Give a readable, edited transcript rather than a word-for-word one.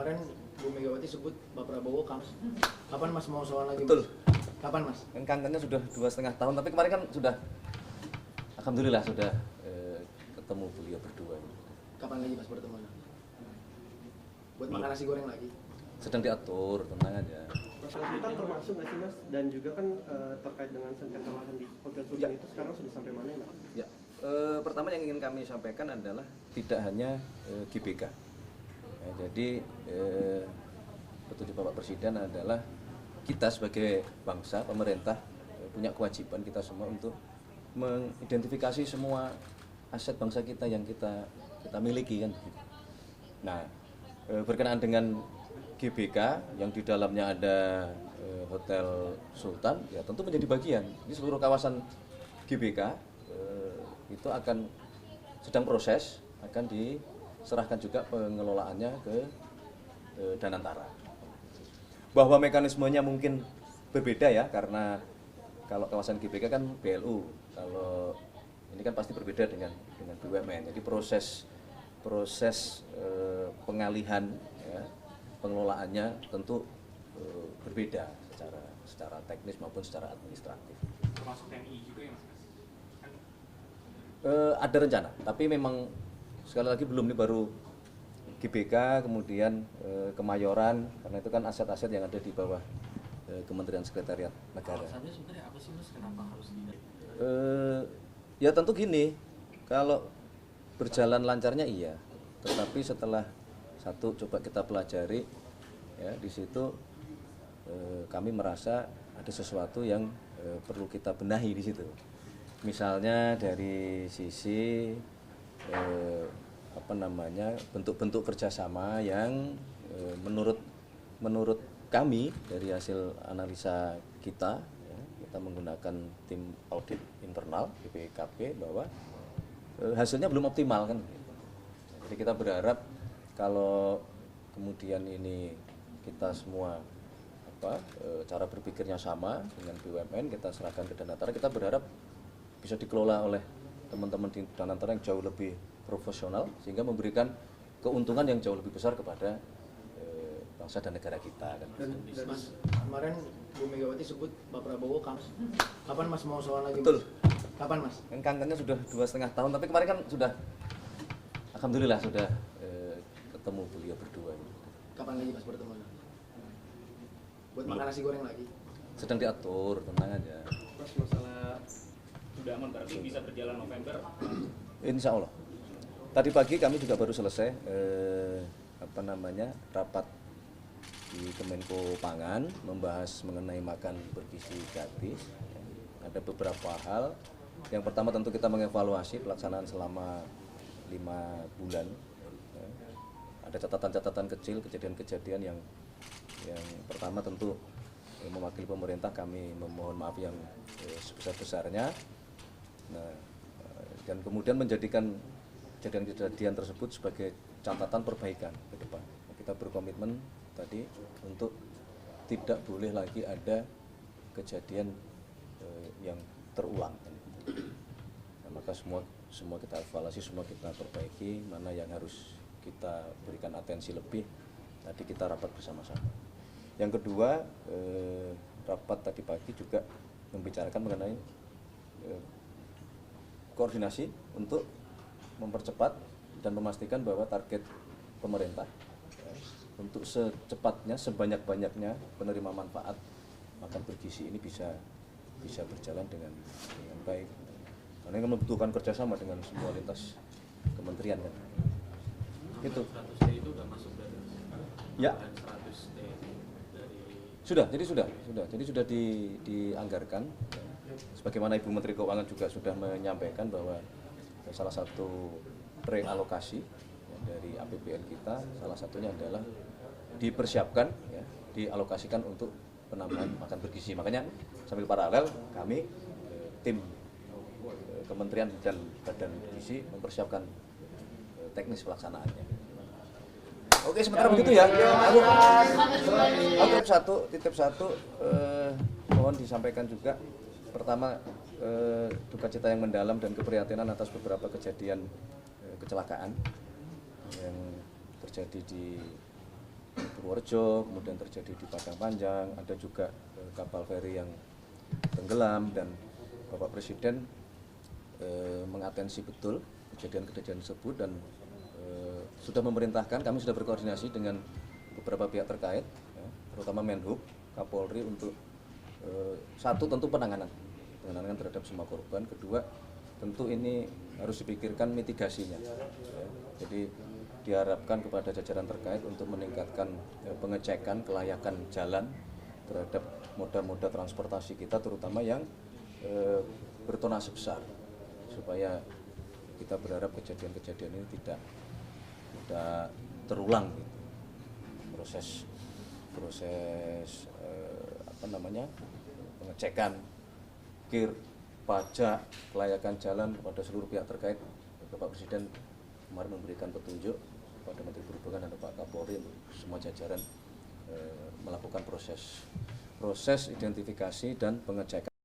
Kemarin Bu Megawati sebut Pak Prabowo kapan Mas mau soal lagi? Betul. Mas? Kapan Mas? Kan kangennya sudah 2,5 tahun, tapi kemarin kan sudah, alhamdulillah sudah ketemu beliau berdua. Kapan lagi Mas pertemuan? Buat makan nasi goreng lagi? Sedang diatur, tenang aja. Masalah Sultan termasuk nggak sih Mas? Dan juga kan terkait dengan sengketa lahan di Hotel Sultan itu sekarang sudah sampai mana ya Mas? Ya, pertama yang ingin kami sampaikan adalah tidak hanya GBK. Ya, jadi petunjuk Bapak Presiden adalah kita sebagai bangsa, pemerintah punya kewajiban kita semua untuk mengidentifikasi semua aset bangsa kita yang kita miliki kan. Nah, berkenaan dengan GBK yang di dalamnya ada Hotel Sultan, ya tentu menjadi bagian. Ini seluruh kawasan GBK itu akan sedang proses, akan diserahkan juga pengelolaannya ke Danantara. Bahwa mekanismenya mungkin berbeda ya, karena kalau kawasan GBK kan BLU, kalau ini kan pasti berbeda dengan BUMN. Jadi proses pengalihan ya, pengelolaannya tentu berbeda secara teknis maupun secara administratif. Termasuk TNI juga ya Mas? Ada rencana, tapi memang sekali lagi belum, nih baru GBK, kemudian Kemayoran, karena itu kan aset-aset yang ada di bawah Kementerian Sekretariat Negara. Alasannya sebenarnya apa sih Mas? Kenapa harus Ya tentu gini, kalau berjalan lancarnya iya, tetapi setelah satu coba kita pelajari, ya di situ kami merasa ada sesuatu yang perlu kita benahi di situ. Misalnya dari sisi bentuk-bentuk kerjasama yang menurut kami dari hasil analisa kita, ya, kita menggunakan tim audit internal BPKP bahwa hasilnya belum optimal kan. Jadi kita berharap kalau kemudian ini kita semua cara berpikirnya sama dengan BUMN, kita serahkan ke Danantara, kita berharap bisa dikelola oleh teman-teman di Danantara yang jauh lebih profesional sehingga memberikan keuntungan yang jauh lebih besar kepada bangsa dan negara kita kan. Dan Mas, kemarin Bu Megawati sebut Pak Prabowo kapan Mas mau soal lagi? Betul. Mas? Kapan Mas? Kan kangennya sudah 2,5 tahun, tapi kemarin kan sudah, alhamdulillah sudah ketemu beliau berdua. Kapan lagi Mas pertemuan? Buat makan nasi goreng lagi? Sedang diatur, tenang aja. Mas, masalah sudah aman berarti bisa berjalan November? Insya Allah. Tadi pagi kami juga baru selesai rapat di Kemenko Pangan membahas mengenai makan bergizi gratis. Ada beberapa hal. Yang pertama tentu kita mengevaluasi pelaksanaan selama 5 bulan. Ada catatan-catatan kecil, kejadian-kejadian yang pertama tentu mewakili pemerintah kami memohon maaf yang sebesar-besarnya. Nah, dan kemudian menjadikan kejadian-kejadian tersebut sebagai catatan perbaikan ke depan. Kita berkomitmen tadi untuk tidak boleh lagi ada kejadian yang terulang. Nah, maka semua kita evaluasi, semua kita perbaiki, mana yang harus kita berikan atensi lebih. Tadi kita rapat bersama-sama. Yang kedua, rapat tadi pagi juga membicarakan mengenai koordinasi untuk mempercepat dan memastikan bahwa target pemerintah untuk secepatnya, sebanyak-banyaknya penerima manfaat makan bergizi ini bisa berjalan dengan baik. Karena ini membutuhkan kerjasama dengan semua lintas kementerian kan. Gitu. 100T itu udah masuk dari Ya. 100T dari Sudah dianggarkan. Sebagaimana Ibu Menteri Keuangan juga sudah menyampaikan bahwa salah satu realokasi ya, dari APBN kita salah satunya adalah dipersiapkan ya, dialokasikan untuk penambahan makan bergizi. Makanya sambil paralel kami tim kementerian dan badan gizi mempersiapkan teknis pelaksanaannya. Oke, sementara begitu ya. Titip satu mohon disampaikan juga. Pertama, duka cita yang mendalam dan keprihatinan atas beberapa kejadian kecelakaan yang terjadi di Purworejo, kemudian terjadi di Padang Panjang, ada juga kapal feri yang tenggelam, dan Bapak Presiden mengatensi betul kejadian-kejadian tersebut dan sudah memerintahkan, kami sudah berkoordinasi dengan beberapa pihak terkait, ya, terutama Menhub, Kapolri untuk satu tentu penanganan terhadap semua korban, kedua tentu ini harus dipikirkan mitigasinya. Ya. Jadi diharapkan kepada jajaran terkait untuk meningkatkan pengecekan kelayakan jalan terhadap moda-moda transportasi kita, terutama yang bertonase besar, supaya kita berharap kejadian-kejadian ini tidak terulang. Gitu. Proses pengecekan kir, pajak, kelayakan jalan kepada seluruh pihak terkait. Bapak Presiden kemarin memberikan petunjuk kepada Menteri Perhubungan dan Pak Kapolri untuk semua jajaran melakukan proses identifikasi dan pengecekan.